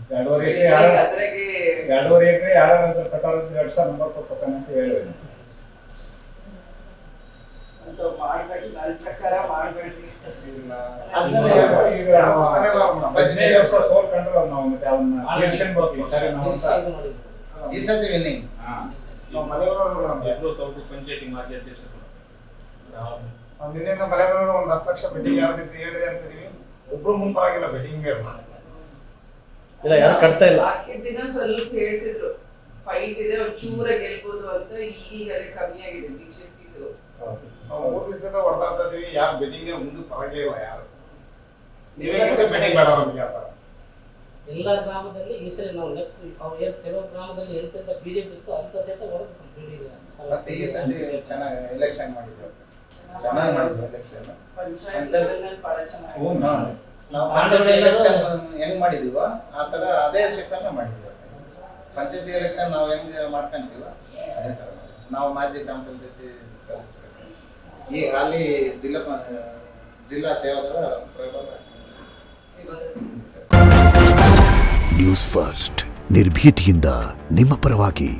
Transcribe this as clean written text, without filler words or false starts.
2.5 ಎಕರೆ ಯಾರು ಕಟ್ಟಾರ 2,000 ನಂಬರ್ ಕೊಡ್ತಾನೆ ಅಂತ ಹೇಳಿದ್ರು. ಸೋಲ್ ಕಂಡ್ರೆ ನಾವು ಮತ್ತೆ ಈ ಸತಿ ವಿನ್ನಿಂಗ್ ಪಂಚಾಯತಿ ಮಾಜಿ ಅಧ್ಯಕ್ಷರು ನಿನ್ನೆಯಿಂದ ಮಲೆಬೆನ್ನೂರು 10 ಲಕ್ಷ ಬೆಟ್ಟಿಂಗ್ ಯಾರಿದ್ರೆ ಹೇಳ್ರಿ ಅಂತಿದೀವಿ. ಒಬ್ರು ಮುಂಬರಾಗಿಲ್ಲ ಬೆಟ್ಟಿಂಗ್ ಇಲ್ಲ, ಯಾರು ಕಟ್ತಾ ಇಲ್ಲ. ದಿನ ಸ್ವಲ್ಪ ಹೇಳ್ತಿದ್ರು ಫೈಟ್ ಇದೆ, ಚೂರ ಗೆಲ್ಬೋದು ಅಂತ. ಈಗ ಕಮ್ಮಿ ಆಗಿದೆ ಬಿಜೆಪಿದು. ನಾವು 3 ದಿವಸದಿಂದ ಹೊಡೆದಾಡ್ತಾ ಇದೀವಿ. ಯಾರು ಬೆಟ್ಟಿಂಗ್ ಮುಂದಕ್ಕೆ ಬರಗೇ ಇಲ್ಲ. ಯಾರು ನೀವೇ ಬೆಟ್ಟಿಂಗ್ ಬೇಡ ನಮಗೆ ಆ ಥರ. ಎಲ್ಲ ಗ್ರಾಮದಲ್ಲಿ ಈ ಸರಿ ನಾವು ಕೆಲವು ಗ್ರಾಮದಲ್ಲಿ ಎಂತೆಂತ ಬಿಜೆಪಿ ಇತ್ತು ಅಂತ ಸಹಿತ ಹೊಡೆದು. ಮತ್ತೆ ಈ ಸತಿ ಚೆನ್ನಾಗಿ ಎಲೆಕ್ಷನ್ ಮಾಡಿದ್ರು, ಚೆನ್ನಾಗಿ ಮಾಡಿದ್ರು ಎಲೆಕ್ಷನ್. ನಾವು ಪಂಚಾಯತಿ ಎಲೆಕ್ಷನ್ ಹೆಂಗ್ ಮಾಡಿದೀವೋ ಆ ತರ ಅದೇ ಸಿಸ್ಟಮ್ ಮಾಡಿದ್ವಿ. ಪಂಚಾಯತಿ ಎಲೆಕ್ಷನ್ ನಾವು ಹೆಂಗ್ ಮಾಡ್ಕೊಂತೀವ ಅದೇ ತರ ನಾವು ಮಾಜಿ ಗ್ರಾಮ ಪಂಚಾಯತಿ ಸದಸ್ಯರು ಈ ಅಲ್ಲಿ ಜಿಲ್ಲಾ ಸೇವಾದಳ ನ್ಯೂಸ್ ಫಸ್ಟ್ ನಿರ್ಭೀತಿಯಿಂದ ನಿಮ್ಮ ಪರವಾಗಿ.